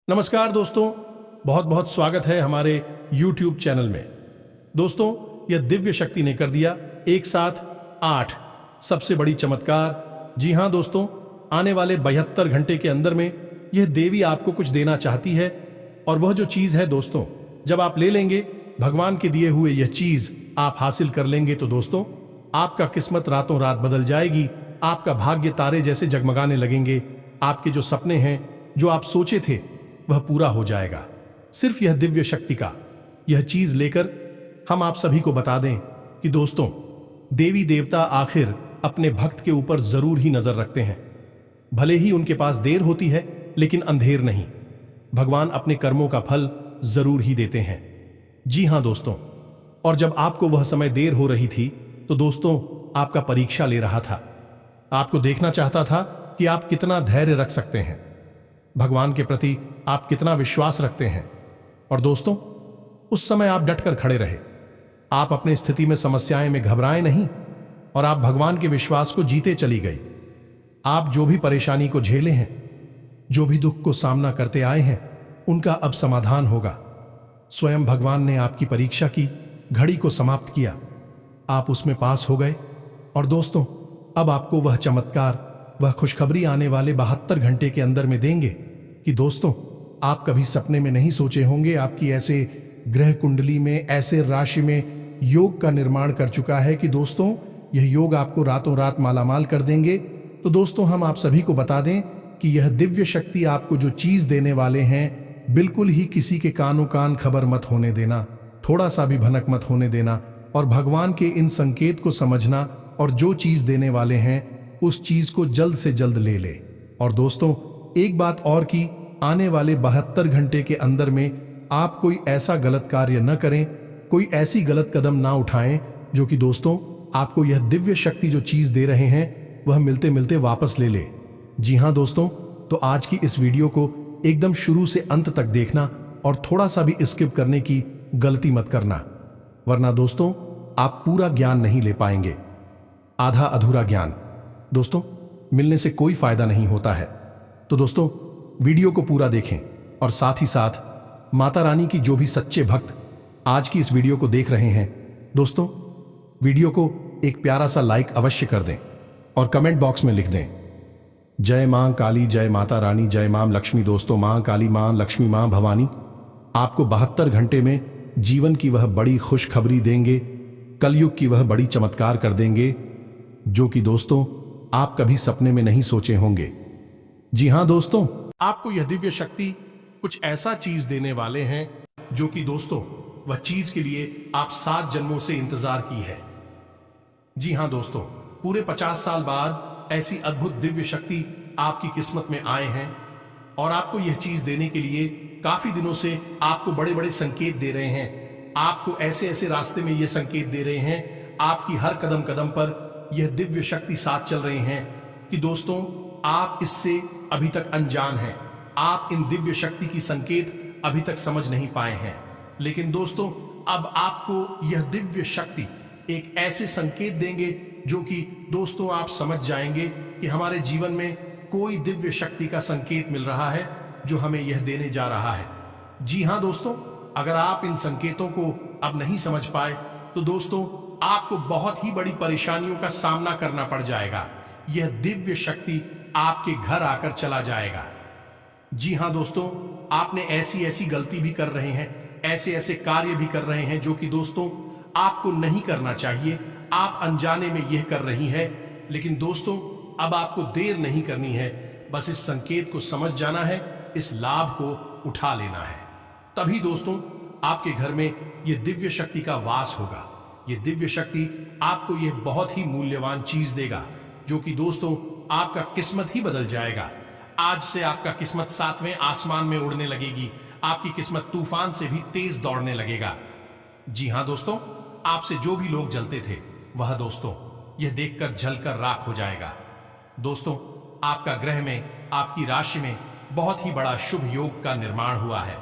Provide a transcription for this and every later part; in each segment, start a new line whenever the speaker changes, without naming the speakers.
नमस्कार दोस्तों, बहुत बहुत स्वागत है हमारे YouTube चैनल में। दोस्तों, यह दिव्य शक्ति ने कर दिया एक साथ 8 सबसे बड़ी चमत्कार। जी हां दोस्तों, आने वाले 72 घंटे के अंदर में यह देवी आपको कुछ देना चाहती है। और वह जो चीज है दोस्तों, जब आप ले लेंगे भगवान के दिए हुए यह चीज आप हासिल कर लेंगे तो दोस्तों आपका किस्मत रातों रात बदल जाएगी। आपका भाग्य तारे जैसे जगमगाने लगेंगे। आपके जो सपने हैं, जो आप सोचे थे, वह पूरा हो जाएगा। सिर्फ यह दिव्य शक्ति का यह चीज लेकर हम आप सभी को बता दें कि दोस्तों, देवी देवता आखिर अपने भक्त के ऊपर जरूर ही नजर रखते हैं। भले ही उनके पास देर होती है, लेकिन अंधेर नहीं। भगवान अपने कर्मों का फल जरूर ही देते हैं। जी हां दोस्तों, और जब आपको वह समय देर हो रही थी तो दोस्तों आपका परीक्षा ले रहा था। आपको देखना चाहता था कि आप कितना धैर्य रख सकते हैं, भगवान के प्रति आप कितना विश्वास रखते हैं। और दोस्तों, उस समय आप डटकर खड़े रहे। आप अपनी स्थिति में समस्याएं में घबराए नहीं और आप भगवान के विश्वास को जीते चली गई। आप जो भी परेशानी को झेले हैं, जो भी दुख को सामना करते आए हैं, उनका अब समाधान होगा। स्वयं भगवान ने आपकी परीक्षा की घड़ी को समाप्त किया। आप उसमें पास हो गए। और दोस्तों, अब आपको वह चमत्कार, वह खुशखबरी आने वाले 72 घंटे के अंदर में देंगे कि दोस्तों आप कभी सपने में नहीं सोचे होंगे। आपकी ऐसे ग्रह कुंडली में, ऐसे राशि में योग का निर्माण कर चुका है कि दोस्तों यह योग आपको रातों रात मालामाल कर देंगे। तो दोस्तों, हम आप सभी को बता दें कि यह दिव्य शक्ति आपको जो चीज देने वाले हैं, बिल्कुल ही किसी के कानों कान खबर मत होने देना, थोड़ा सा भी भनक मत होने देना और भगवान के इन संकेत को समझना और जो चीज देने वाले हैं उस चीज को जल्द से जल्द ले ले। और दोस्तों, एक बात और कि आने वाले 72 घंटे के अंदर में आप कोई ऐसा गलत कार्य न करें, कोई ऐसी गलत कदम ना उठाएं जो कि दोस्तों आपको यह दिव्य शक्ति जो चीज दे रहे हैं वह मिलते मिलते वापस ले ले। जी हां दोस्तों, तो आज की इस वीडियो को एकदम शुरू से अंत तक देखना और थोड़ा सा भी स्किप करने की गलती मत करना, वरना दोस्तों आप पूरा ज्ञान नहीं ले पाएंगे। आधा अधूरा ज्ञान दोस्तों मिलने से कोई फायदा नहीं होता है। तो दोस्तों वीडियो को पूरा देखें और साथ ही साथ माता रानी की जो भी सच्चे भक्त आज की इस वीडियो को देख रहे हैं, दोस्तों वीडियो को एक प्यारा सा लाइक अवश्य कर दें और कमेंट बॉक्स में लिख दें, जय मां काली, जय माता रानी, जय मां लक्ष्मी। दोस्तों, मां काली, मां लक्ष्मी, मां भवानी आपको 72 घंटे में जीवन की वह बड़ी खुशखबरी देंगे, कलयुग की वह बड़ी चमत्कार कर देंगे जो कि दोस्तों आप कभी सपने में नहीं सोचे होंगे। जी हां दोस्तों, आपको यह दिव्य शक्ति कुछ ऐसा चीज देने वाले हैं जो कि दोस्तों वह चीज के लिए आप 7 जन्मों से इंतजार की है। जी हां दोस्तों, पूरे 50 साल बाद ऐसी अद्भुत दिव्य शक्ति आपकी किस्मत में आए हैं और आपको यह चीज देने के लिए काफी दिनों से आपको बड़े बड़े संकेत दे रहे हैं। आपको ऐसे ऐसे रास्ते में यह संकेत दे रहे हैं, आपकी हर कदम कदम पर यह दिव्य शक्ति साथ चल रही हैं कि दोस्तों आप इससे अभी तक अनजान हैं। आप इन दिव्य शक्ति की संकेत अभी तक समझ नहीं पाए हैं, लेकिन दोस्तों अब आपको यह दिव्य शक्ति एक ऐसे संकेत देंगे जो कि दोस्तों आप समझ जाएंगे कि हमारे जीवन में कोई दिव्य शक्ति का संकेत मिल रहा है जो हमें यह देने जा रहा है। जी हां दोस्तों, अगर आप इन संकेतों को अब नहीं समझ पाए तो दोस्तों आपको बहुत ही बड़ी परेशानियों का सामना करना पड़ जाएगा। यह दिव्य शक्ति आपके घर आकर चला जाएगा। जी हां दोस्तों, आपने ऐसी ऐसी गलती भी कर रहे हैं, ऐसे ऐसे कार्य भी कर रहे हैं जो कि दोस्तों आपको नहीं करना चाहिए। आप अनजाने में यह कर रही है, लेकिन दोस्तों अब आपको देर नहीं करनी है। बस इस संकेत को समझ जाना है, इस लाभ को उठा लेना है। तभी दोस्तों आपके घर में यह दिव्य शक्ति का वास होगा। यह दिव्य शक्ति आपको यह बहुत ही मूल्यवान चीज देगा जो कि दोस्तों आपका किस्मत ही बदल जाएगा। आज से आपका किस्मत 7वें आसमान में उड़ने लगेगी। आपकी किस्मत तूफान से भी तेज दौड़ने लगेगा। जी हां दोस्तों, आपसे जो भी लोग जलते थे वह दोस्तों यह देखकर जलकर राख हो जाएगा। दोस्तों, आपका ग्रह में, आपकी राशि में बहुत ही बड़ा शुभ योग का निर्माण हुआ है।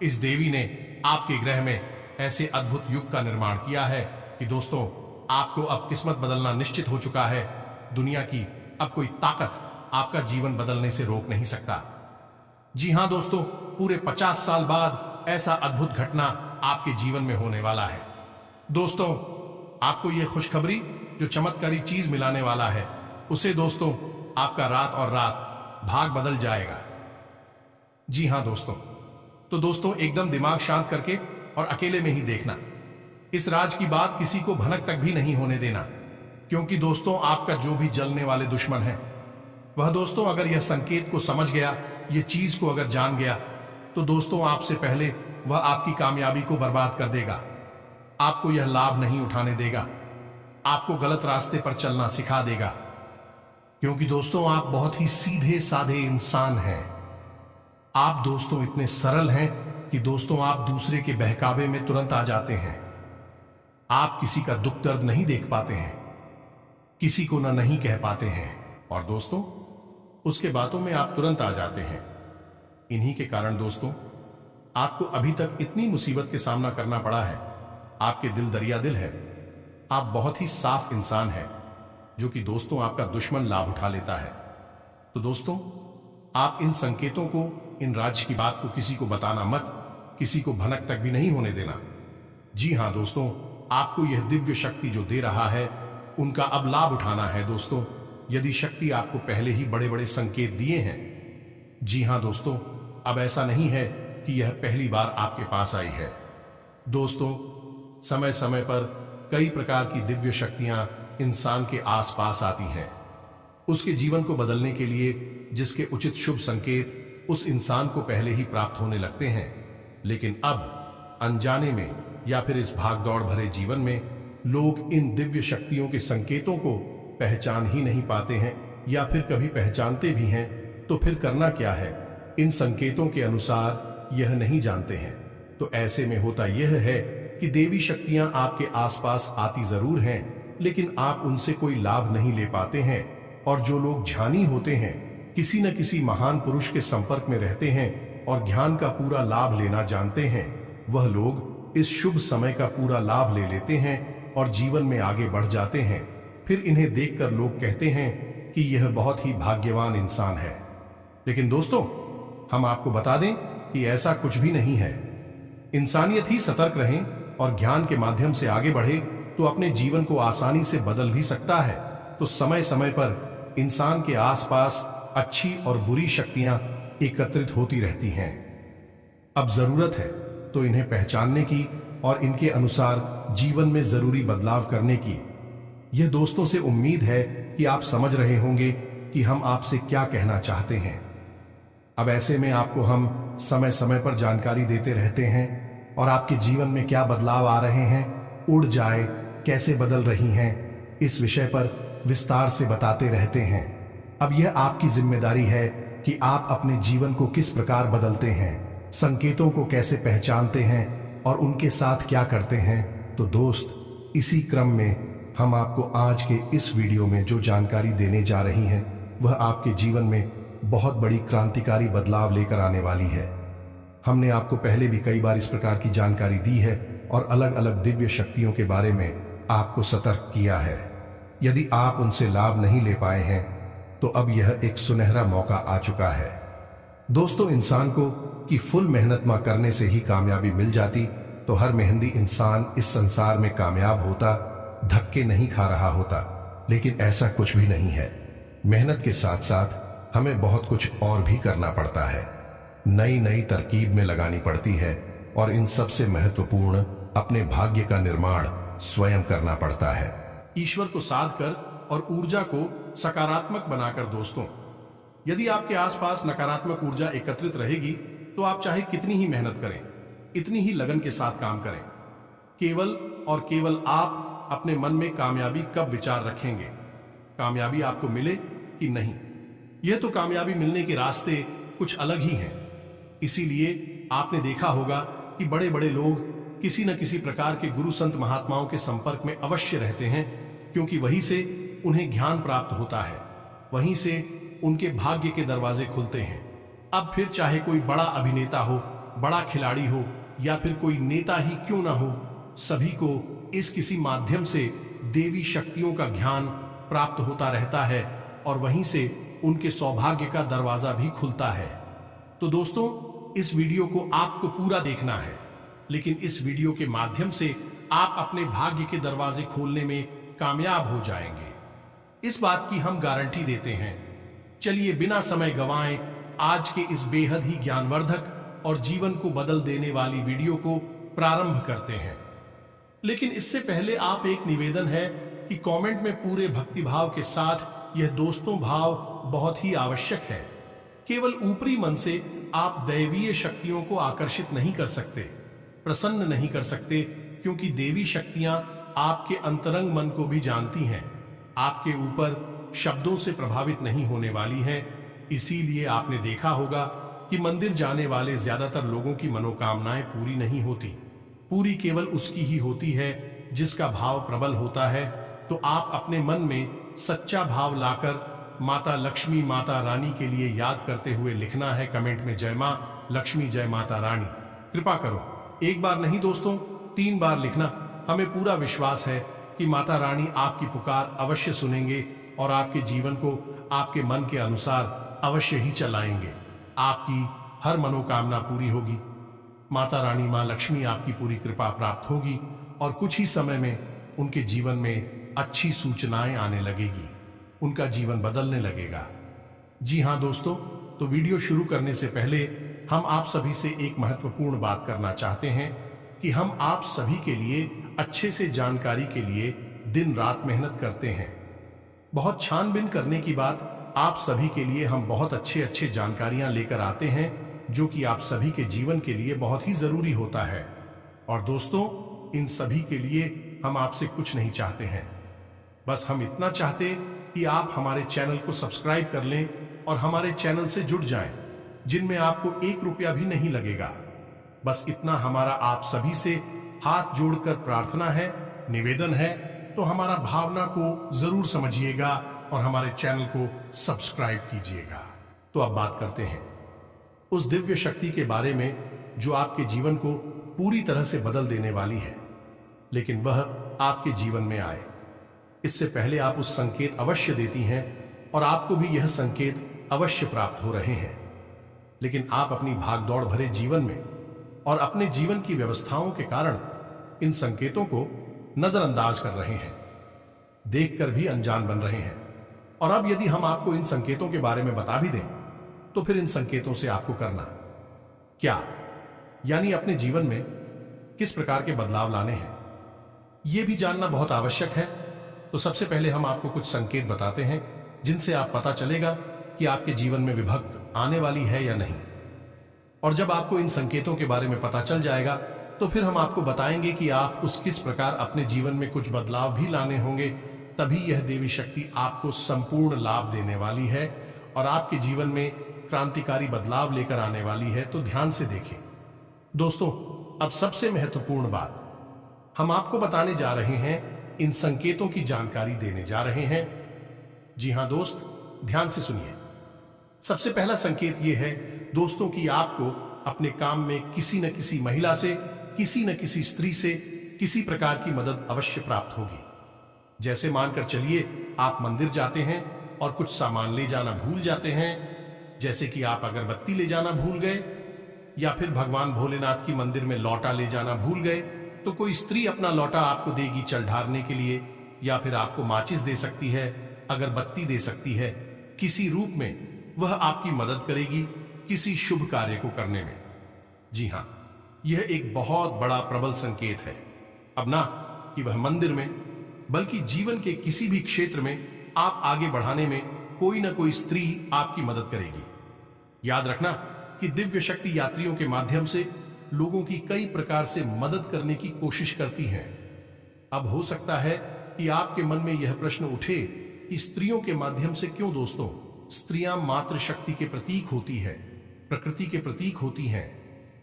इस देवी ने आपके ग्रह में ऐसे अद्भुत युग का निर्माण किया है कि दोस्तों आपको अब किस्मत बदलना निश्चित हो चुका है। दुनिया की अब कोई ताकत आपका जीवन बदलने से रोक नहीं सकता। जी हां दोस्तों, पूरे 50 साल बाद ऐसा अद्भुत घटना आपके जीवन में होने वाला है। दोस्तों, आपको यह खुशखबरी जो चमत्कारी चीज मिलाने वाला है, उसे दोस्तों आपका रात और रात भाग बदल जाएगा। जी हां दोस्तों, तो दोस्तों एकदम दिमाग शांत करके और अकेले में ही देखना। इस राज की बात किसी को भनक तक भी नहीं होने देना, क्योंकि दोस्तों आपका जो भी जलने वाले दुश्मन है, वह दोस्तों अगर यह संकेत को समझ गया, यह चीज को अगर जान गया, तो दोस्तों आपसे पहले वह आपकी कामयाबी को बर्बाद कर देगा। आपको यह लाभ नहीं उठाने देगा, आपको गलत रास्ते पर चलना सिखा देगा, क्योंकि दोस्तों आप बहुत ही सीधे साधे इंसान हैं। आप दोस्तों इतने सरल हैं कि दोस्तों आप दूसरे के बहकावे में तुरंत आ जाते हैं। आप किसी का दुख दर्द नहीं देख पाते हैं, किसी को ना नहीं कह पाते हैं, और दोस्तों उसके बातों में आप तुरंत आ जाते हैं। इन्हीं के कारण दोस्तों आपको अभी तक इतनी मुसीबत के सामना करना पड़ा है। आपके दिल दरिया दिल है, आप बहुत ही साफ इंसान हैं, जो कि दोस्तों आपका दुश्मन लाभ उठा लेता है। तो दोस्तों आप इन संकेतों को, इन राज्य की बात को किसी को बताना मत, किसी को भनक तक भी नहीं होने देना। जी हां दोस्तों, आपको यह दिव्य शक्ति जो दे रहा है, उनका अब लाभ उठाना है। दोस्तों यदि शक्ति आपको पहले ही बड़े बड़े संकेत दिए हैं, जी हां दोस्तों, अब ऐसा नहीं है कि यह पहली बार आपके पास आई है। दोस्तों समय समय पर कई प्रकार की दिव्य शक्तियां इंसान के आसपास आती हैं। उसके जीवन को बदलने के लिए जिसके उचित शुभ संकेत उस इंसान को पहले ही प्राप्त होने लगते हैं, लेकिन अब अनजाने में या फिर इस भागदौड़ भरे जीवन में लोग इन दिव्य शक्तियों के संकेतों को पहचान ही नहीं पाते हैं, या फिर कभी पहचानते भी हैं तो फिर करना क्या है, इन संकेतों के अनुसार यह नहीं जानते हैं। तो ऐसे में होता यह है कि देवी शक्तियां आपके आसपास आती जरूर हैं, लेकिन आप उनसे कोई लाभ नहीं ले पाते हैं। और जो लोग ज्ञानी होते हैं, किसी न किसी महान पुरुष के संपर्क में रहते हैं और ज्ञान का पूरा लाभ लेना जानते हैं, वह लोग इस शुभ समय का पूरा लाभ ले लेते हैं और जीवन में आगे बढ़ जाते हैं। फिर इन्हें देखकर लोग कहते हैं कि यह बहुत ही भाग्यवान इंसान है। लेकिन दोस्तों हम आपको बता दें कि ऐसा कुछ भी नहीं है। इंसानियत ही सतर्क रहें और ज्ञान के माध्यम से आगे बढ़े तो अपने जीवन को आसानी से बदल भी सकता है। तो समय समय पर इंसान के आसपास अच्छी और बुरी शक्तियां एकत्रित होती रहती हैं। अब जरूरत है तो इन्हें पहचानने की और इनके अनुसार जीवन में जरूरी बदलाव करने की। यह दोस्तों से उम्मीद है कि आप समझ रहे होंगे कि हम आपसे क्या कहना चाहते हैं। अब ऐसे में आपको हम समय समय पर जानकारी देते रहते हैं और आपके जीवन में क्या बदलाव आ रहे हैं, उड़ जाए कैसे बदल रही हैं, इस विषय पर विस्तार से बताते रहते हैं। अब यह आपकी जिम्मेदारी है कि आप अपने जीवन को किस प्रकार बदलते हैं, संकेतों को कैसे पहचानते हैं और उनके साथ क्या करते हैं। तो दोस्त इसी क्रम में हम आपको आज के इस वीडियो में जो जानकारी देने जा रही हैं, वह आपके जीवन में बहुत बड़ी क्रांतिकारी बदलाव लेकर आने वाली है। हमने आपको पहले भी कई बार इस प्रकार की जानकारी दी है और अलग अलग दिव्य शक्तियों के बारे में आपको सतर्क किया है। यदि आप उनसे लाभ नहीं ले पाए हैं तो अब यह एक सुनहरा मौका आ चुका है। दोस्तों इंसान को कि फुल मेहनत मां करने से ही कामयाबी मिल जाती तो हर मेहनती इंसान इस संसार में कामयाब होता, धक्के नहीं खा रहा होता। लेकिन ऐसा कुछ भी नहीं है। मेहनत के साथ साथ हमें बहुत कुछ और भी करना पड़ता है, नई नई तरकीब में लगानी पड़ती है और इन सबसे महत्वपूर्ण अपने भाग्य का निर्माण स्वयं करना पड़ता है। ईश्वर को साध कर और ऊर्जा को सकारात्मक बनाकर। दोस्तों यदि आपके आसपास नकारात्मक ऊर्जा एकत्रित रहेगी तो आप चाहे कितनी ही मेहनत करें, इतनी ही लगन के साथ काम करें, केवल और केवल आप अपने मन में कामयाबी कब विचार रखेंगे, कामयाबी आपको मिले कि नहीं। यह तो कामयाबी मिलने के रास्ते कुछ अलग ही हैं। इसीलिए आपने देखा होगा कि बड़े बड़े लोग किसी न किसी प्रकार के गुरु संत महात्माओं के संपर्क में अवश्य रहते हैं, क्योंकि वहीं से उन्हें ज्ञान प्राप्त होता है, वहीं से उनके भाग्य के दरवाजे खुलते हैं। अब फिर चाहे कोई बड़ा अभिनेता हो, बड़ा खिलाड़ी हो या फिर कोई नेता ही क्यों ना हो, सभी को इस किसी माध्यम से देवी शक्तियों का ज्ञान प्राप्त होता रहता है और वहीं से उनके सौभाग्य का दरवाजा भी खुलता है। तो दोस्तों इस वीडियो को आपको पूरा देखना है, लेकिन इस वीडियो के माध्यम से आप अपने भाग्य के दरवाजे खोलने में कामयाब हो जाएंगे। इस बात की हम गारंटी देते हैं। चलिए बिना समय गंवाए आज के इस बेहद ही ज्ञानवर्धक और जीवन को बदल देने वाली वीडियो को प्रारंभ करते हैं। लेकिन इससे पहले आप एक निवेदन है कि कमेंट में पूरे भक्तिभाव के साथ यह दोस्तों भाव बहुत ही आवश्यक है। केवल ऊपरी मन से आप दैवीय शक्तियों को आकर्षित नहीं कर सकते, प्रसन्न नहीं कर सकते, क्योंकि देवी शक्तियां आपके अंतरंग मन को भी जानती हैं, आपके ऊपर शब्दों से प्रभावित नहीं होने वाली हैं। इसीलिए आपने देखा होगा कि मंदिर जाने वाले ज्यादातर लोगों की मनोकामनाएं पूरी नहीं होती, पूरी केवल उसकी ही होती है जिसका भाव प्रबल होता है। तो आप अपने मन में सच्चा भाव लाकर माता लक्ष्मी, माता रानी के लिए याद करते हुए लिखना है कमेंट में जय मां लक्ष्मी, जय माता रानी। कृपा करो एक बार नहीं दोस्तों 3 बार लिखना। हमें पूरा विश्वास है कि माता रानी आपकी पुकार अवश्य सुनेंगे और आपके जीवन को आपके मन के अनुसार अवश्य ही चलाएंगे। आपकी हर मनोकामना पूरी होगी। माता रानी मां लक्ष्मी आपकी पूरी कृपा प्राप्त होगी और कुछ ही समय में उनके जीवन में अच्छी सूचनाएं आने लगेगी, उनका जीवन बदलने लगेगा। जी हां दोस्तों, तो वीडियो शुरू करने से पहले हम आप सभी से एक महत्वपूर्ण बात करना चाहते हैं कि हम आप सभी के लिए अच्छे से जानकारी के लिए दिन रात मेहनत करते हैं। बहुत छानबीन करने की बात आप सभी के लिए हम बहुत अच्छे जानकारियां लेकर आते हैं, जो कि आप सभी के जीवन के लिए बहुत ही जरूरी होता है। और दोस्तों, इन सभी के लिए हम आपसे कुछ नहीं चाहते हैं, बस हम इतना चाहते कि आप हमारे चैनल को सब्सक्राइब कर लें और हमारे चैनल से जुड़ जाएं, जिनमें आपको 1 रुपया भी नहीं लगेगा। बस इतना हमारा आप सभी से हाथ जोड़कर प्रार्थना है, निवेदन है। तो हमारा भावना को जरूर समझिएगा और हमारे चैनल को सब्सक्राइब कीजिएगा। तो अब बात करते हैं उस दिव्य शक्ति के बारे में जो आपके जीवन को पूरी तरह से बदल देने वाली है, लेकिन वह आपके जीवन में आए इससे पहले आप उस संकेत अवश्य देती हैं और आपको भी यह संकेत अवश्य प्राप्त हो रहे हैं। लेकिन आप अपनी भागदौड़ भरे जीवन में और अपने जीवन की व्यवस्थाओं के कारण इन संकेतों को नजरअंदाज कर रहे हैं, देखकर भी अनजान बन रहे हैं। और अब यदि हम आपको इन संकेतों के बारे में बता भी दें, तो फिर इन संकेतों से आपको करना क्या, यानी अपने जीवन में किस प्रकार के बदलाव लाने हैं, यह भी जानना बहुत आवश्यक है। तो सबसे पहले हम आपको कुछ संकेत बताते हैं जिनसे आप पता चलेगा कि आपके जीवन में विभक्त आने वाली है या नहीं। और जब आपको इन संकेतों के बारे में पता चल जाएगा, तो फिर हम आपको बताएंगे कि आप उस किस प्रकार अपने जीवन में कुछ बदलाव भी लाने होंगे। तभी यह देवी शक्ति आपको संपूर्ण लाभ देने वाली है और आपके जीवन में क्रांतिकारी बदलाव लेकर आने वाली है। तो ध्यान से देखें दोस्तों। अब सबसे महत्वपूर्ण बात हम आपको बताने जा रहे हैं, इन संकेतों की जानकारी देने जा रहे हैं। जी हां दोस्त, ध्यान से सुनिए। सबसे पहला संकेत यह है दोस्तों कि आपको अपने काम में किसी न किसी महिला से, किसी न किसी स्त्री से किसी प्रकार की मदद अवश्य प्राप्त होगी। जैसे मानकर चलिए आप मंदिर जाते हैं और कुछ सामान ले जाना भूल जाते हैं, जैसे कि आप अगरबत्ती ले जाना भूल गए या फिर भगवान भोलेनाथ की मंदिर में लौटा ले जाना भूल गए, तो कोई स्त्री अपना लौटा आपको देगी जल ढारने के लिए, या फिर आपको माचिस दे सकती है, अगरबत्ती दे सकती है। किसी रूप में वह आपकी मदद करेगी किसी शुभ कार्य को करने में। जी हां, यह एक बहुत बड़ा प्रबल संकेत है। अब ना कि वह मंदिर में, बल्कि जीवन के किसी भी क्षेत्र में आप आगे बढ़ाने में कोई ना कोई स्त्री आपकी मदद करेगी। याद रखना कि दिव्य शक्ति यात्रियों के माध्यम से लोगों की कई प्रकार से मदद करने की कोशिश करती हैं। अब हो सकता है कि आपके मन में यह प्रश्न उठे कि स्त्रियों के माध्यम से क्यों दोस्तों? स्त्रियां मातृशक्ति के प्रतीक होती है, प्रकृति के प्रतीक होती हैं,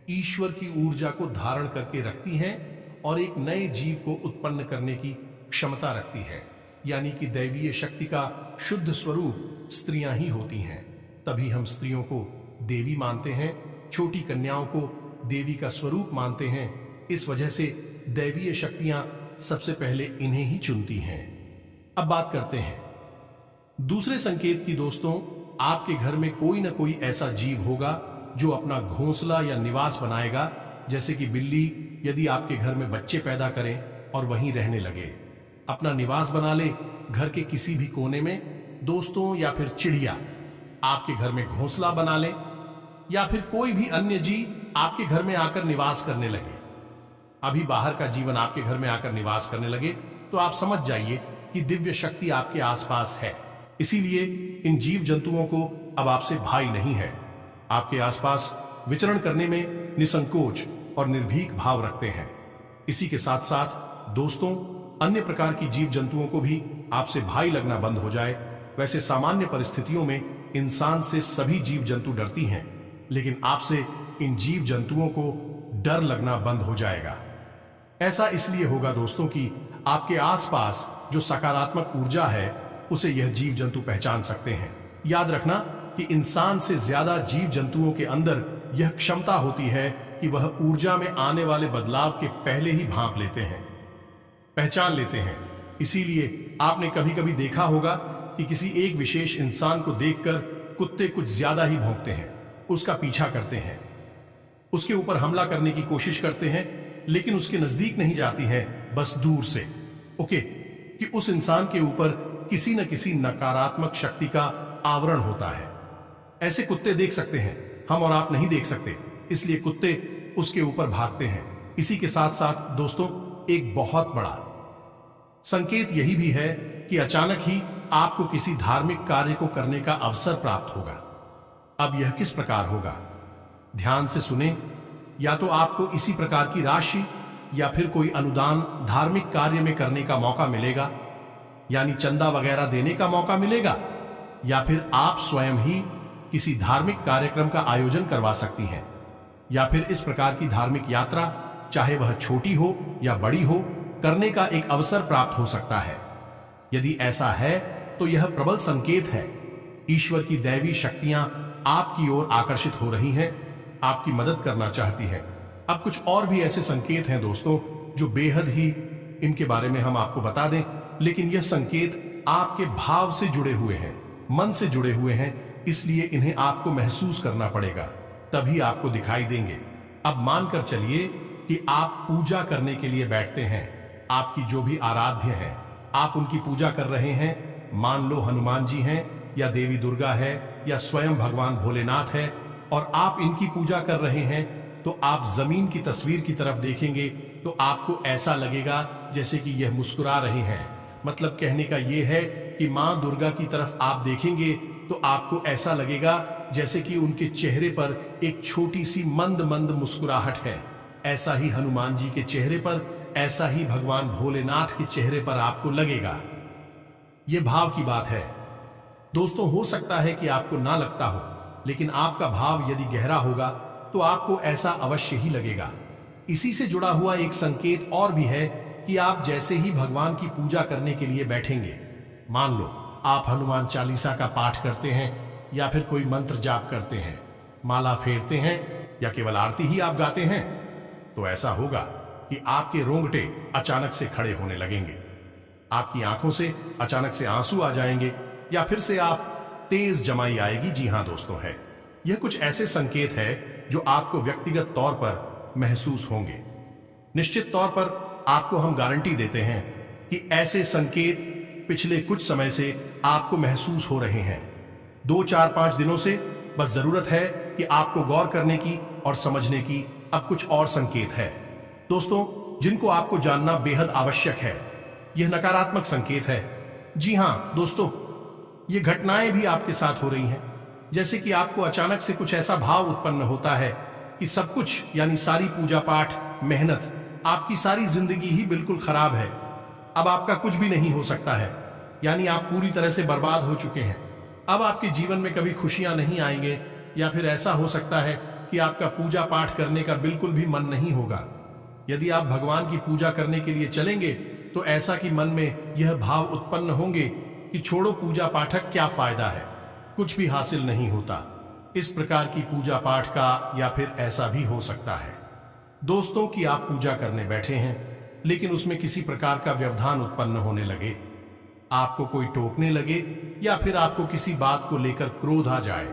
ईश्वर की ऊर्जा को धारण करके रखती हैं और एक नए जीव को उत्पन्न करने की क्षमता रखती है। यानी कि दैवीय शक्ति का शुद्ध स्वरूप स्त्रियां ही होती हैं। तभी हम स्त्रियों को देवी मानते हैं, छोटी कन्याओं को देवी का स्वरूप मानते हैं। इस वजह से दैवीय शक्तियां सबसे पहले इन्हें ही चुनती हैं। अब बात करते हैं दूसरे संकेत की दोस्तों। आपके घर में कोई ना कोई ऐसा जीव होगा जो अपना घोंसला या निवास बनाएगा, जैसे कि बिल्ली यदि आपके घर में बच्चे पैदा करें और वहीं रहने लगे, अपना निवास बना ले घर के किसी भी कोने में, दोस्तों, या फिर चिड़िया आपके घर में घोंसला बना ले, या फिर कोई भी अन्य जीव आपके घर में आकर निवास करने लगे, अभी बाहर का जीवन आपके घर में आकर निवास करने लगे, तो आप समझ जाइए कि दिव्य शक्ति आपके आसपास है। इसीलिए इन जीव जंतुओं को अब आपसे भय नहीं है, आपके आसपास विचरण करने में निसंकोच और निर्भीक भाव रखते हैं। इसी के साथ साथ दोस्तों, अन्य प्रकार की जीव जंतुओं को भी आपसे भय लगना बंद हो जाए। वैसे सामान्य परिस्थितियों में इंसान से सभी जीव जंतु डरती हैं, लेकिन आपसे इन जीव जंतुओं को डर लगना बंद हो जाएगा। ऐसा इसलिए होगा दोस्तों कि आपके आसपास जो सकारात्मक ऊर्जा है उसे यह जीव जंतु पहचान सकते हैं। याद रखना कि इंसान से ज्यादा जीव जंतुओं के अंदर यह क्षमता होती है कि वह ऊर्जा में आने वाले बदलाव के पहले ही भांप लेते हैं, पहचान लेते हैं। इसीलिए आपने कभी कभी देखा होगा कि किसी एक विशेष इंसान को देखकर कुत्ते कुछ ज्यादा ही भौंकते हैं, उसका पीछा करते हैं, उसके ऊपर हमला करने की कोशिश करते हैं, लेकिन उसके नजदीक नहीं जाती हैं, बस दूर से। ओके, कि उस इंसान के ऊपर किसी न किसी नकारात्मक शक्ति का आवरण होता है। ऐसे कुत्ते देख सकते हैं, हम और आप नहीं देख सकते, इसलिए कुत्ते उसके ऊपर भागते हैं। इसी के साथ साथ दोस्तों, एक बहुत बड़ा संकेत यही भी है कि अचानक ही आपको किसी धार्मिक कार्य को करने का अवसर प्राप्त होगा। अब यह किस प्रकार होगा, ध्यान से सुने। या तो आपको इसी प्रकार की राशि या फिर कोई अनुदान धार्मिक कार्य में करने का मौका मिलेगा, यानी चंदा वगैरह देने का मौका मिलेगा, या फिर आप स्वयं ही किसी धार्मिक कार्यक्रम का आयोजन करवा सकती हैं, या फिर इस प्रकार की धार्मिक यात्रा, चाहे वह छोटी हो या बड़ी हो, करने का एक अवसर प्राप्त हो सकता है। यदि ऐसा है तो यह प्रबल संकेत है, ईश्वर की दैवी शक्तियां आपकी ओर आकर्षित हो रही हैं, आपकी मदद करना चाहती हैं। अब कुछ और भी ऐसे संकेत हैं दोस्तों जो बेहद ही, इनके बारे में हम आपको बता दें, लेकिन यह संकेत आपके भाव से जुड़े हुए हैं, मन से जुड़े हुए हैं, इसलिए इन्हें आपको महसूस करना पड़ेगा, तभी आपको दिखाई देंगे। अब मानकर चलिए कि आप पूजा करने के लिए बैठते हैं, आपकी जो भी आराध्य है, आप उनकी पूजा कर रहे हैं। मान लो हनुमान जी हैं, या देवी दुर्गा है, या स्वयं भगवान भोलेनाथ है, और आप इनकी पूजा कर रहे हैं, तो आप जमीन की तस्वीर की तरफ देखेंगे तो आपको ऐसा लगेगा जैसे कि यह मुस्कुरा रही हैं। मतलब कहने का यह है कि मां दुर्गा की तरफ आप देखेंगे तो आपको ऐसा लगेगा जैसे कि उनके चेहरे पर एक छोटी सी मंद मंद मुस्कुराहट है। ऐसा ही हनुमान जी के चेहरे पर, ऐसा ही भगवान भोलेनाथ के चेहरे पर आपको लगेगा। यह भाव की बात है दोस्तों। हो सकता है कि आपको ना लगता हो, लेकिन आपका भाव यदि गहरा होगा तो आपको ऐसा अवश्य ही लगेगा। इसी से जुड़ा हुआ एक संकेत और भी है कि आप जैसे ही भगवान की पूजा करने के लिए बैठेंगे, मान लो आप हनुमान चालीसा का पाठ करते हैं, या फिर कोई मंत्र जाप करते हैं, माला फेरते हैं, या केवल आरती ही आप गाते हैं, तो ऐसा होगा कि आपके रोंगटे अचानक से खड़े होने लगेंगे, आपकी आंखों से अचानक से आंसू आ जाएंगे, या फिर से आप तेज जमाई आएगी। जी हां दोस्तों, है यह कुछ ऐसे संकेत है जो आपको व्यक्तिगत तौर पर महसूस होंगे। निश्चित तौर पर आपको हम गारंटी देते हैं कि ऐसे संकेत पिछले कुछ समय से आपको महसूस हो रहे हैं, 2, 4, 5 दिनों से। बस जरूरत है कि आपको गौर करने की और समझने की। अब कुछ और संकेत है दोस्तों जिनको आपको जानना बेहद आवश्यक है। यह नकारात्मक संकेत है। जी हां दोस्तों, ये घटनाएं भी आपके साथ हो रही हैं, जैसे कि आपको अचानक से कुछ ऐसा भाव उत्पन्न होता है कि सब कुछ, यानी सारी पूजा पाठ, मेहनत, आपकी सारी जिंदगी ही बिल्कुल खराब है। अब आपका कुछ भी नहीं हो सकता है, यानी आप पूरी तरह से बर्बाद हो चुके हैं। अब आपके जीवन में कभी खुशियां नहीं आएंगे, या फिर ऐसा हो सकता है कि आपका पूजा पाठ करने का बिल्कुल भी मन नहीं होगा। यदि आप भगवान की पूजा करने के लिए चलेंगे तो ऐसा कि मन में यह भाव उत्पन्न होंगे कि छोड़ो पूजा पाठक, क्या फायदा है, कुछ भी हासिल नहीं होता। इस प्रकार की पूजा पाठ का, या फिर ऐसा भी हो सकता है दोस्तों कि आप पूजा करने बैठे हैं, लेकिन उसमें किसी प्रकार का व्यवधान उत्पन्न होने लगे, आपको कोई टोकने लगे, या फिर आपको किसी बात को लेकर क्रोध आ जाए।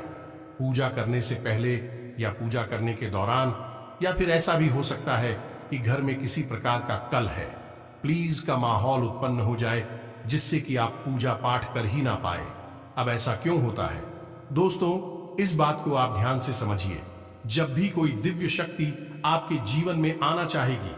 पूजा करने से पहले या पूजा करने के दौरान, या फिर ऐसा भी हो सकता है कि घर में किसी प्रकार का कल है, प्लीज का माहौल उत्पन्न हो जाए जिससे कि आप पूजा पाठ कर ही ना पाए। अब ऐसा क्यों होता है दोस्तों, इस बात को आप ध्यान से समझिए। जब भी कोई दिव्य शक्ति आपके जीवन में आना चाहेगी,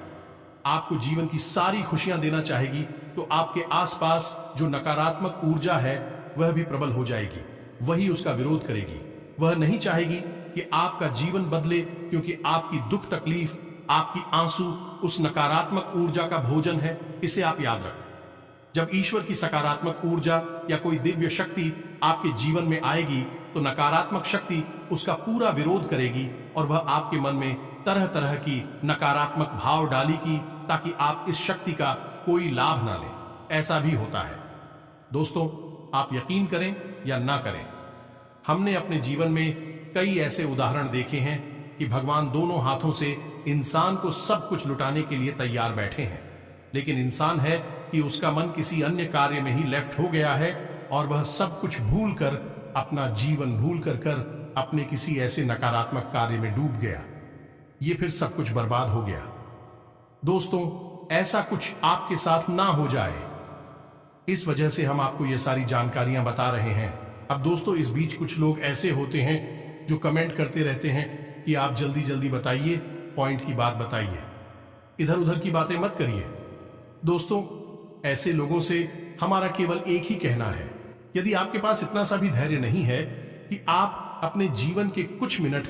आपको जीवन की सारी खुशियां देना चाहेगी, तो आपके आसपास जो नकारात्मक ऊर्जा है वह भी प्रबल हो जाएगी, वही उसका विरोध करेगी। वह नहीं चाहेगी कि आपका जीवन बदले, क्योंकि आपकी दुख तकलीफ, आपकी आंसू उस नकारात्मक ऊर्जा का भोजन है। इसे आप याद रखें। जब ईश्वर की सकारात्मक ऊर्जा या कोई दिव्य शक्ति आपके जीवन में आएगी, तो नकारात्मक शक्ति उसका पूरा विरोध करेगी और वह आपके मन में तरह तरह की नकारात्मक भाव डालेगी, ताकि आप इस शक्ति का कोई लाभ ना लें। ऐसा भी होता है दोस्तों, आप यकीन करें या ना करें, हमने अपने जीवन में कई ऐसे उदाहरण देखे हैं कि भगवान दोनों हाथों से इंसान को सब कुछ लुटाने के लिए तैयार बैठे हैं, लेकिन इंसान है कि उसका मन किसी अन्य कार्य में ही लेफ्ट हो गया है और वह सब कुछ भूल कर, अपना जीवन भूल कर अपने किसी ऐसे नकारात्मक कार्य में डूब गया। ये फिर सब कुछ बर्बाद हो गया। दोस्तों, ऐसा कुछ आपके साथ ना हो जाए, इस वजह से हम आपको ये सारी जानकारियां बता रहे हैं। अब दोस्तों, इस बीच कुछ लोग ऐसे होते हैं जो कमेंट करते रहते हैं कि आप जल्दी जल्दी बताइए, पॉइंट की बात बताइए, इधर उधर की बातें मत करिए। दोस्तों, ऐसे लोगों से हमारा केवल एक ही कहना है, यदि आपके पास इतना सा भी धैर्य नहीं है कि आप अपने जीवन के कुछ मिनट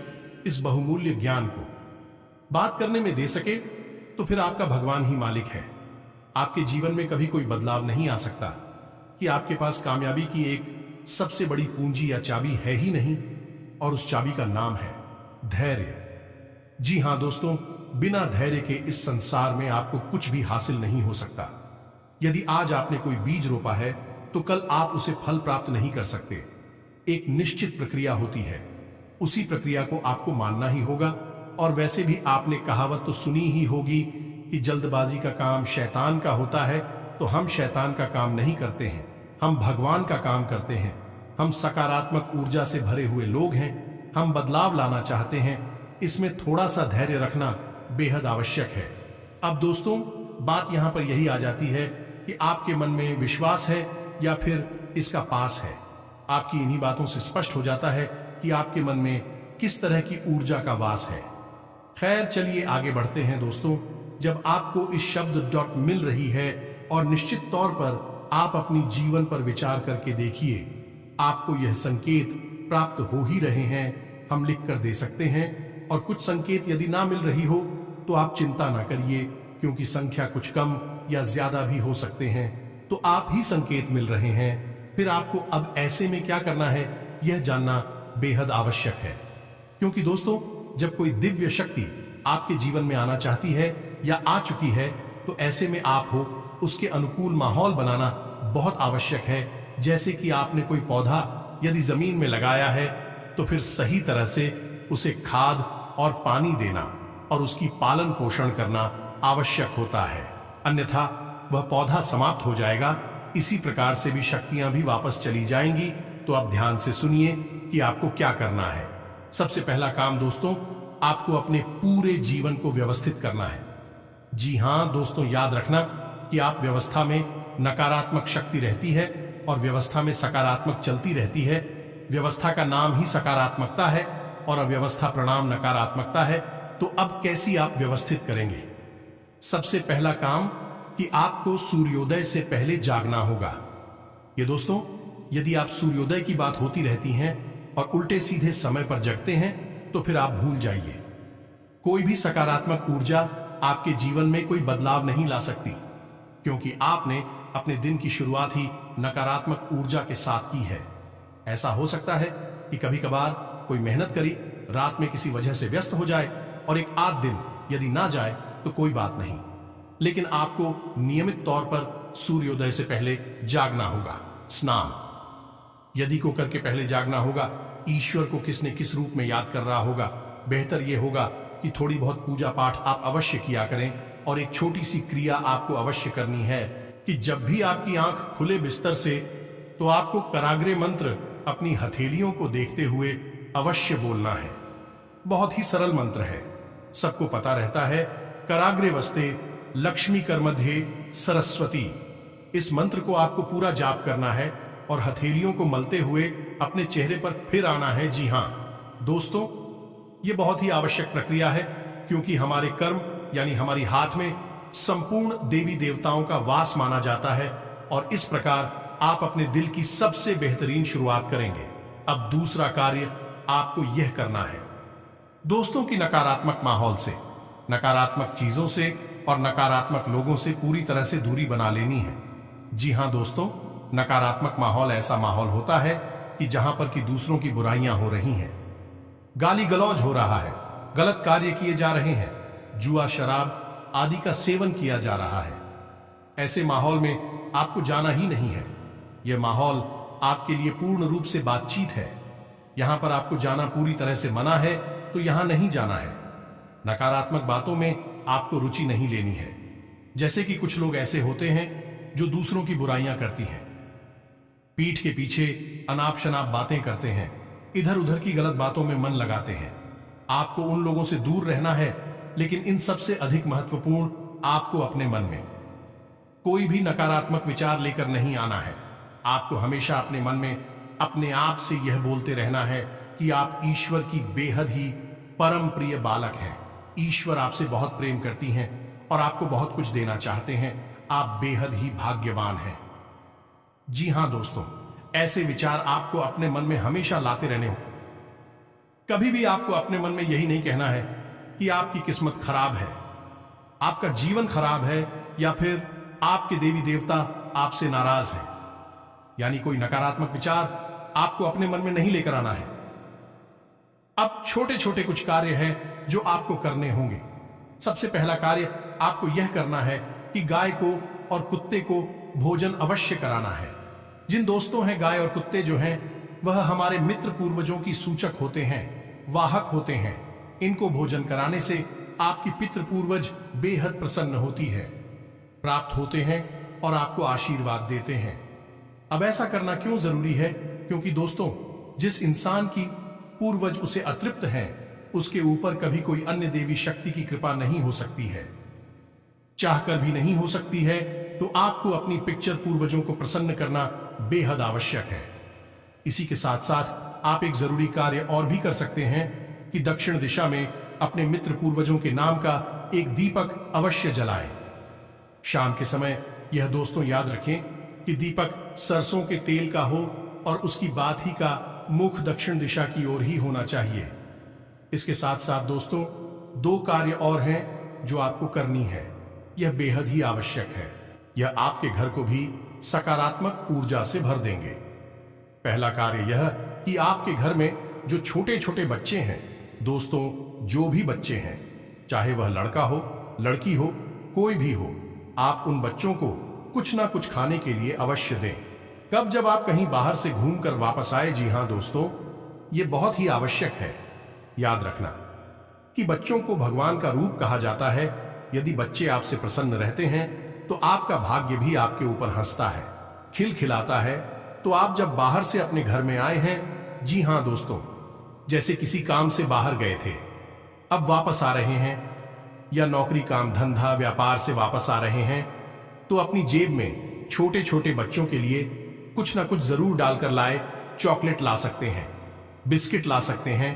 इस बहुमूल्य ज्ञान को बात करने में दे सके, तो फिर आपका भगवान ही मालिक है। आपके जीवन में कभी कोई बदलाव नहीं आ सकता कि आपके पास कामयाबी की एक सबसे बड़ी पूंजी या चाबी है ही नहीं, और उस चाबी का नाम है धैर्य। जी हां दोस्तों, बिना धैर्य के इस संसार में आपको कुछ भी हासिल नहीं हो सकता। यदि आज आपने कोई बीज रोपा है, तो कल आप उसे फल प्राप्त नहीं कर सकते। एक निश्चित प्रक्रिया होती है, उसी प्रक्रिया को आपको मानना ही होगा। और वैसे भी आपने कहावत तो सुनी ही होगी कि जल्दबाजी का काम शैतान का होता है। तो हम शैतान का काम नहीं करते हैं, हम भगवान का काम करते हैं। हम सकारात्मक ऊर्जा से भरे हुए लोग हैं, हम बदलाव लाना चाहते हैं। इसमें थोड़ा सा धैर्य रखना बेहद आवश्यक है। अब दोस्तों, बात यहां पर यही आ जाती है कि आपके मन में विश्वास है या फिर इसका पास है। आपकी इन्हीं बातों से स्पष्ट हो जाता है कि आपके मन में किस तरह की ऊर्जा का वास है। खैर, चलिए आगे बढ़ते हैं दोस्तों। जब आपको इस शब्द डॉट मिल रही है, और निश्चित तौर पर आप अपनी जीवन पर विचार करके देखिए, आपको यह संकेत प्राप्त हो ही रहे हैं। हम लिख कर दे सकते हैं, और कुछ संकेत यदि ना मिल रही हो तो आप चिंता ना करिए, क्योंकि संख्या कुछ कम या ज्यादा भी हो सकते हैं। तो आप ही संकेत मिल रहे हैं। फिर आपको अब ऐसे में क्या करना है, यह जानना बेहद आवश्यक है। क्योंकि दोस्तों, जब कोई दिव्य शक्ति आपके जीवन में आना चाहती है या आ चुकी है, तो ऐसे में आप हो उसके अनुकूल माहौल बनाना बहुत आवश्यक है। जैसे कि आपने कोई पौधा यदि जमीन में लगाया है, तो फिर सही तरह से उसे खाद और पानी देना और उसकी पालन पोषण करना आवश्यक होता है, अन्यथा वह पौधा समाप्त हो जाएगा। इसी प्रकार से भी शक्तियां भी वापस चली जाएंगी। तो अब ध्यान से सुनिए कि आपको क्या करना है। सबसे पहला काम दोस्तों, आपको अपने पूरे जीवन को व्यवस्थित करना है। जी हां दोस्तों, याद रखना कि आप व्यवस्था में नकारात्मक शक्ति रहती है और व्यवस्था में सकारात्मक चलती रहती है। व्यवस्था का नाम ही सकारात्मकता है और अव्यवस्था प्रणाम नकारात्मकता है। तो अब कैसी आप व्यवस्थित करेंगे? सबसे पहला काम कि आपको सूर्योदय से पहले जागना होगा। ये दोस्तों, यदि आप सूर्योदय की बात होती रहती हैं और उल्टे सीधे समय पर जगते हैं, तो फिर आप भूल जाइए। कोई भी सकारात्मक ऊर्जा आपके जीवन में कोई बदलाव नहीं ला सकती, क्योंकि आपने अपने दिन की शुरुआत ही नकारात्मक ऊर्जा के साथ की है। ऐसा हो सकता है कि कभी कभार कोई मेहनत करी, रात में किसी वजह से व्यस्त हो जाए और एक आध दिन यदि ना जाए तो कोई बात नहीं, लेकिन आपको नियमित तौर पर सूर्योदय से पहले जागना होगा। स्नान यदि को करके पहले जागना होगा। ईश्वर को किसने किस रूप में याद कर रहा होगा। बेहतर यह होगा कि थोड़ी बहुत पूजा पाठ आप अवश्य किया करें। और एक छोटी सी क्रिया आपको अवश्य करनी है कि जब भी आपकी आंख खुले बिस्तर से, तो आपको कराग्रे मंत्र अपनी हथेलियों को देखते हुए अवश्य बोलना है। बहुत ही सरल मंत्र है, सबको पता रहता है। कराग्रे वस्ते लक्ष्मी कर मध्य सरस्वती। इस मंत्र को आपको पूरा जाप करना है और हथेलियों को मलते हुए अपने चेहरे पर फिर आना है। जी हां दोस्तों, यह बहुत ही आवश्यक प्रक्रिया है, क्योंकि हमारे कर्म यानी हमारी हाथ में संपूर्ण देवी देवताओं का वास माना जाता है और इस प्रकार आप अपने दिल की सबसे बेहतरीन शुरुआत करेंगे। अब दूसरा कार्य आपको यह करना है दोस्तों कि नकारात्मक माहौल से, नकारात्मक चीजों से और नकारात्मक लोगों से पूरी तरह से दूरी बना लेनी है। जी हां दोस्तों, नकारात्मक माहौल ऐसा माहौल होता है कि जहां पर कि दूसरों की बुराइयां हो रही हैं, गाली गलौज हो रहा है, गलत कार्य किए जा रहे हैं, जुआ शराब आदि का सेवन किया जा रहा है। ऐसे माहौल में आपको जाना ही नहीं है। यह माहौल आपके लिए पूर्ण रूप से बातचीत है। यहां पर आपको जाना पूरी तरह से मना है, तो यहां नहीं जाना है। नकारात्मक बातों में आपको रुचि नहीं लेनी है। जैसे कि कुछ लोग ऐसे होते हैं जो दूसरों की बुराइयां करती हैं, पीठ के पीछे अनाप शनाप बातें करते हैं, इधर उधर की गलत बातों में मन लगाते हैं। आपको उन लोगों से दूर रहना है, लेकिन इन सबसे अधिक महत्वपूर्ण आपको अपने मन में कोई भी नकारात्मक विचार लेकर नहीं आना है। आपको हमेशा अपने मन में अपने आप से यह बोलते रहना है कि आप ईश्वर की बेहद ही परम प्रिय बालक हैं। ईश्वर आपसे बहुत प्रेम करती हैं और आपको बहुत कुछ देना चाहते हैं। आप बेहद ही भाग्यवान हैं। जी हां दोस्तों, ऐसे विचार आपको अपने मन में हमेशा लाते रहने हो। कभी भी आपको अपने मन में यही नहीं कहना है कि आपकी किस्मत खराब है, आपका जीवन खराब है, या फिर आपके देवी देवता आपसे नाराज हैं। यानी कोई नकारात्मक विचार आपको अपने मन में नहीं लेकर आना है। अब छोटे छोटे कुछ कार्य हैं जो आपको करने होंगे। सबसे पहला कार्य आपको यह करना है कि गाय को और कुत्ते को भोजन अवश्य कराना है। जिन दोस्तों हैं गाय और कुत्ते जो हैं, वह हमारे मित्र पूर्वजों की सूचक होते हैं, वाहक होते हैं। इनको भोजन कराने से आपकी पितृ पूर्वज बेहद प्रसन्न होती है, प्राप्त होते हैं और आपको आशीर्वाद देते हैं। अब ऐसा करना क्यों जरूरी है? क्योंकि दोस्तों, जिस इंसान की पूर्वज उसे अतृप्त हैं, उसके ऊपर कभी कोई अन्य देवी शक्ति की कृपा नहीं हो सकती है, चाहकर भी नहीं हो सकती है। तो आपको अपनी पिक्चर पूर्वजों को प्रसन्न करना बेहद आवश्यक है। इसी के साथ साथ आप एक जरूरी कार्य और भी कर सकते हैं कि दक्षिण दिशा में अपने मित्र पूर्वजों के नाम का एक दीपक अवश्य जलाएं। शाम के समय यह दोस्तों याद रखें कि दीपक सरसों के तेल का हो और उसकी बात ही का मुख दक्षिण दिशा की ओर ही होना चाहिए। इसके साथ साथ दोस्तों, दो कार्य और हैं जो आपको करनी है। यह बेहद ही आवश्यक है। यह आपके घर को भी सकारात्मक ऊर्जा से भर देंगे। पहला कार्य यह कि आपके घर में जो छोटे छोटे बच्चे हैं, दोस्तों जो भी बच्चे हैं, चाहे वह लड़का हो, लड़की हो, कोई भी हो, आप उन बच्चों को कुछ ना कुछ खाने के लिए अवश्य दें। कब? जब आप कहीं बाहर से घूमकर वापस आए। जी हां दोस्तों, यह बहुत ही आवश्यक है। याद रखना कि बच्चों को भगवान का रूप कहा जाता है। यदि बच्चे आपसे प्रसन्न रहते हैं तो आपका भाग्य भी आपके ऊपर हंसता है, खिलखिलाता है। तो आप जब बाहर से अपने घर में आए हैं, जी हां दोस्तों, जैसे किसी काम से बाहर गए थे, अब वापस आ रहे हैं, या नौकरी काम धंधा व्यापार से वापस आ रहे हैं, तो अपनी जेब में छोटे छोटे बच्चों के लिए कुछ ना कुछ जरूर डालकर लाए। चॉकलेट ला सकते हैं, बिस्किट ला सकते हैं,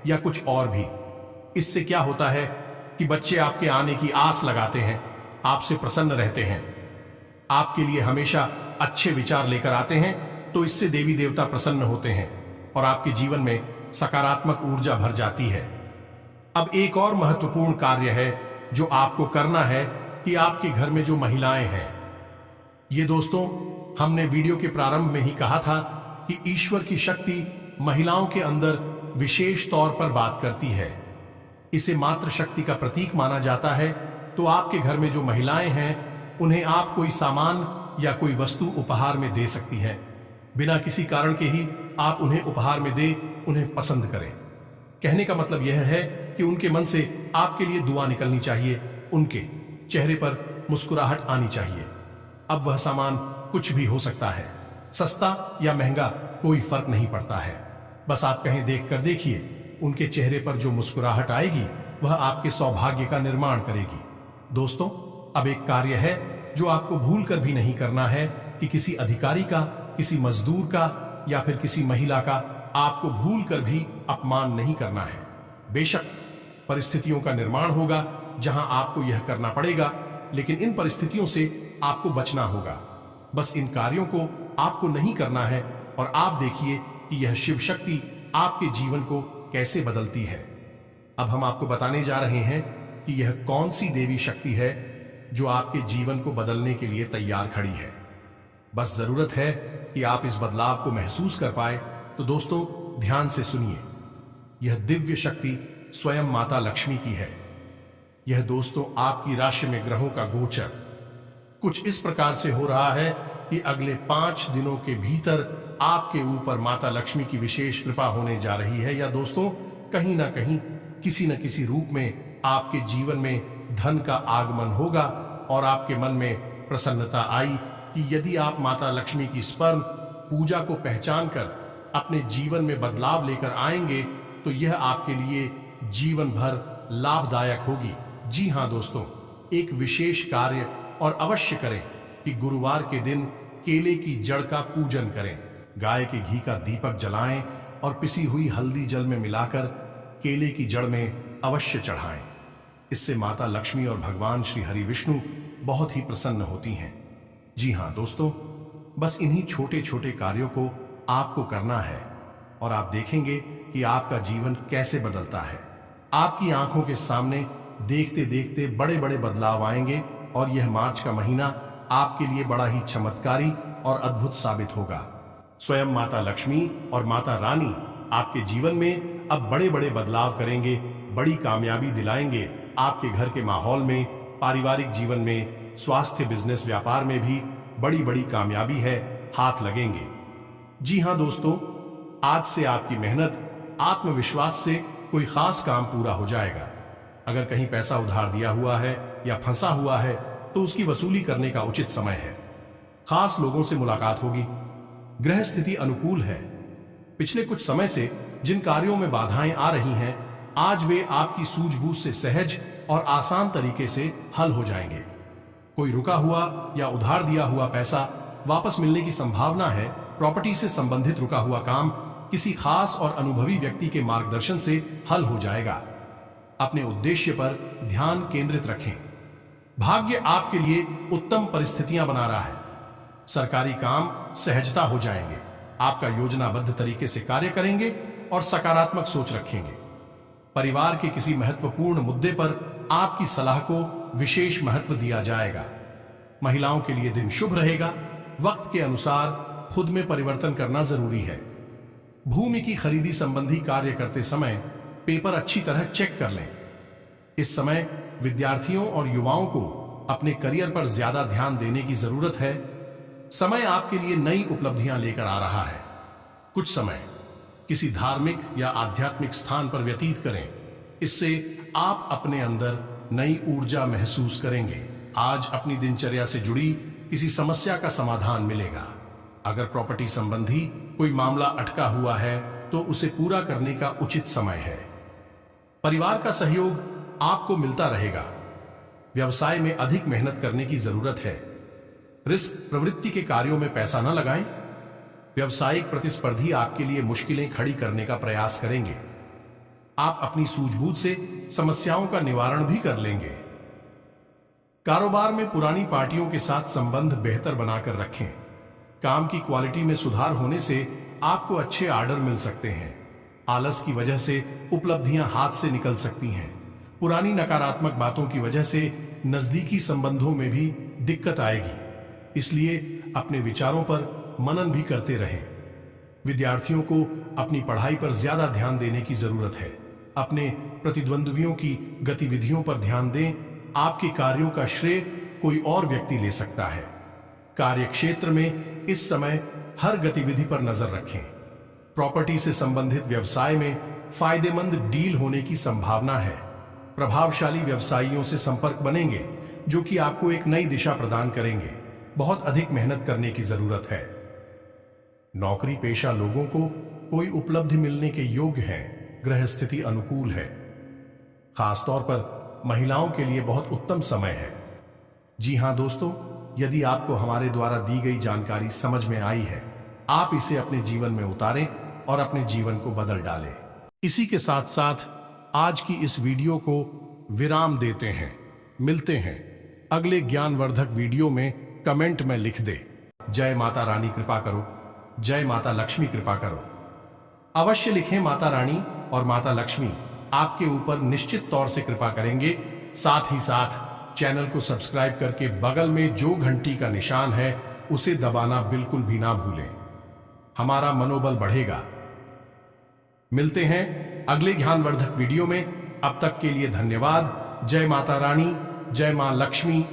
या कुछ और भी। इससे क्या होता है कि बच्चे आपके आने की आस लगाते हैं, आपसे प्रसन्न रहते हैं, आपके लिए हमेशा अच्छे विचार लेकर आते हैं। तो इससे देवी देवता प्रसन्न होते हैं और आपके जीवन में सकारात्मक ऊर्जा भर जाती है। अब एक और महत्वपूर्ण कार्य है जो आपको करना है कि आपके घर में जो महिलाएं हैं, ये दोस्तों हमने वीडियो के प्रारंभ में ही कहा था कि ईश्वर की शक्ति महिलाओं के अंदर विशेष तौर पर बात करती है। इसे मातृ शक्ति का प्रतीक माना जाता है। तो आपके घर में जो महिलाएं हैं, उन्हें आप कोई सामान या कोई वस्तु उपहार में दे सकती हैं। बिना किसी कारण के ही आप उन्हें उपहार में दे उन्हें पसंद करें। कहने का मतलब यह है कि उनके मन से आपके लिए दुआ निकलनी चाहिए, उनके चेहरे पर मुस्कुराहट आनी चाहिए। अब वह सामान कुछ भी हो सकता है, सस्ता या महंगा कोई फर्क नहीं पड़ता है। बस आप कहें देख कर देखिए उनके चेहरे पर जो मुस्कुराहट आएगी वह आपके सौभाग्य का निर्माण करेगी। दोस्तों, अब एक कार्य है जो आपको भूल कर भी नहीं करना है कि किसी अधिकारी का, किसी मजदूर का या फिर किसी महिला का आपको भूल कर भी अपमान नहीं करना है। बेशक परिस्थितियों का निर्माण होगा जहां आपको यह करना पड़ेगा, लेकिन इन परिस्थितियों से आपको बचना होगा। बस इन कार्यों को आपको नहीं करना है और आप देखिए कि यह शिव शक्ति आपके जीवन को कैसे बदलती है। अब हम आपको बताने जा रहे हैं कि यह कौन सी देवी शक्ति है जो आपके जीवन को बदलने के लिए तैयार खड़ी है। बस जरूरत है कि आप इस बदलाव को महसूस कर पाए। तो दोस्तों, ध्यान से सुनिए। यह दिव्य शक्ति स्वयं माता लक्ष्मी की है। यह दोस्तों आपकी राशि में ग्रहों का गोचर कुछ इस प्रकार से हो रहा है कि अगले 5 दिनों के भीतर आपके ऊपर माता लक्ष्मी की विशेष कृपा होने जा रही है, या दोस्तों कहीं ना कहीं किसी न किसी रूप में आपके जीवन में धन का आगमन होगा और आपके मन में प्रसन्नता आई कि यदि आप माता लक्ष्मी की स्मरण पूजा को पहचान कर अपने जीवन में बदलाव लेकर आएंगे तो यह आपके लिए जीवन भर लाभदायक होगी। जी हां दोस्तों, एक विशेष कार्य और अवश्य करें कि गुरुवार के दिन केले की जड़ का पूजन करें, गाय के घी का दीपक जलाएं और पिसी हुई हल्दी जल में मिलाकर केले की जड़ में अवश्य चढ़ाएं। इससे माता लक्ष्मी और भगवान श्री हरि विष्णु बहुत ही प्रसन्न होती हैं। जी हां दोस्तों, बस इन्हीं छोटे छोटे कार्यों को आपको करना है और आप देखेंगे कि आपका जीवन कैसे बदलता है। आपकी आंखों के सामने देखते देखते बड़े बड़े बदलाव आएंगे और यह मार्च का महीना आपके लिए बड़ा ही चमत्कारी और अद्भुत साबित होगा। स्वयं माता लक्ष्मी और माता रानी आपके जीवन में अब बड़े बड़े बदलाव करेंगे, बड़ी कामयाबी दिलाएंगे। आपके घर के माहौल में, पारिवारिक जीवन में, स्वास्थ्य, बिजनेस, व्यापार में भी बड़ी बड़ी कामयाबी है, हाथ लगेंगे। जी हां दोस्तों, आज से आपकी मेहनत, आत्मविश्वास से कोई खास काम पूरा हो जाएगा। अगर कहीं पैसा उधार दिया हुआ है या फंसा हुआ है तो उसकी वसूली करने का उचित समय है। खास लोगों से मुलाकात होगी। ग्रह स्थिति अनुकूल है। पिछले कुछ समय से जिन कार्यों में बाधाएं आ रही हैं, आज वे आपकी सूझबूझ से सहज और आसान तरीके से हल हो जाएंगे। कोई रुका हुआ या उधार दिया हुआ पैसा वापस मिलने की संभावना है। प्रॉपर्टी से संबंधित रुका हुआ काम किसी खास और अनुभवी व्यक्ति के मार्गदर्शन से हल हो जाएगा। अपने उद्देश्य पर ध्यान केंद्रित रखें। भाग्य आपके लिए उत्तम परिस्थितियां बना रहा है। सरकारी काम सहजता हो जाएंगे। आपका योजनाबद्ध तरीके से कार्य करेंगे और सकारात्मक सोच रखेंगे। परिवार के किसी महत्वपूर्ण मुद्दे पर आपकी सलाह को विशेष महत्व दिया जाएगा। महिलाओं के लिए दिन शुभ रहेगा। वक्त के अनुसार खुद में परिवर्तन करना जरूरी है। भूमि की खरीदी संबंधी कार्य करते समय पेपर अच्छी तरह चेक कर लें। इस समय विद्यार्थियों और युवाओं को अपने करियर पर ज्यादा ध्यान देने की जरूरत है। समय आपके लिए नई उपलब्धियां लेकर आ रहा है। कुछ समय किसी धार्मिक या आध्यात्मिक स्थान पर व्यतीत करें। इससे आप अपने अंदर नई ऊर्जा महसूस करेंगे। आज अपनी दिनचर्या से जुड़ी किसी समस्या का समाधान मिलेगा। अगर प्रॉपर्टी संबंधी कोई मामला अटका हुआ है तो उसे पूरा करने का उचित समय है। परिवार का सहयोग आपको मिलता रहेगा। व्यवसाय में अधिक मेहनत करने की जरूरत है। रिस्क प्रवृत्ति के कार्यों में पैसा न लगाएं। व्यवसायिक प्रतिस्पर्धी आपके लिए मुश्किलें खड़ी करने का प्रयास करेंगे। आप अपनी सूझबूझ से समस्याओं का निवारण भी कर लेंगे। कारोबार में पुरानी पार्टियों के साथ संबंध बेहतर बनाकर रखें। काम की क्वालिटी में सुधार होने से आपको अच्छे ऑर्डर मिल सकते हैं। आलस की वजह से उपलब्धियां हाथ से निकल सकती हैं। पुरानी नकारात्मक बातों की वजह से नजदीकी संबंधों में भी दिक्कत आएगी। इसलिए अपने विचारों पर मनन भी करते रहें। विद्यार्थियों को अपनी पढ़ाई पर ज्यादा ध्यान देने की जरूरत है। अपने प्रतिद्वंद्वियों की गतिविधियों पर ध्यान दें। आपके कार्यों का श्रेय कोई और व्यक्ति ले सकता है। कार्य क्षेत्र में इस समय हर गतिविधि पर नजर रखें। प्रॉपर्टी से संबंधित व्यवसाय में फायदेमंद डील होने की संभावना है। प्रभावशाली व्यवसायियों से संपर्क बनेंगे जो कि आपको एक नई दिशा प्रदान करेंगे। बहुत अधिक मेहनत करने की जरूरत है। नौकरी पेशा लोगों को कोई उपलब्धि मिलने के योग्य है। ग्रह स्थिति अनुकूल है। खासतौर पर महिलाओं के लिए बहुत उत्तम समय है। जी हां दोस्तों, यदि आपको हमारे द्वारा दी गई जानकारी समझ में आई है, आप इसे अपने जीवन में उतारें और अपने जीवन को बदल डालें। इसी के साथ साथ आज की इस वीडियो को विराम देते हैं। मिलते हैं अगले ज्ञानवर्धक वीडियो में। कमेंट में लिख दे, जय माता रानी कृपा करो, जय माता लक्ष्मी कृपा करो। अवश्य लिखें, माता रानी और माता लक्ष्मी आपके ऊपर निश्चित तौर से कृपा करेंगे। साथ ही साथ चैनल को सब्सक्राइब करके बगल में जो घंटी का निशान है उसे दबाना बिल्कुल भी ना भूलें। हमारा मनोबल बढ़ेगा। मिलते हैं अगले ज्ञानवर्धक वीडियो में। अब तक के लिए धन्यवाद। जय माता रानी, जय मां लक्ष्मी।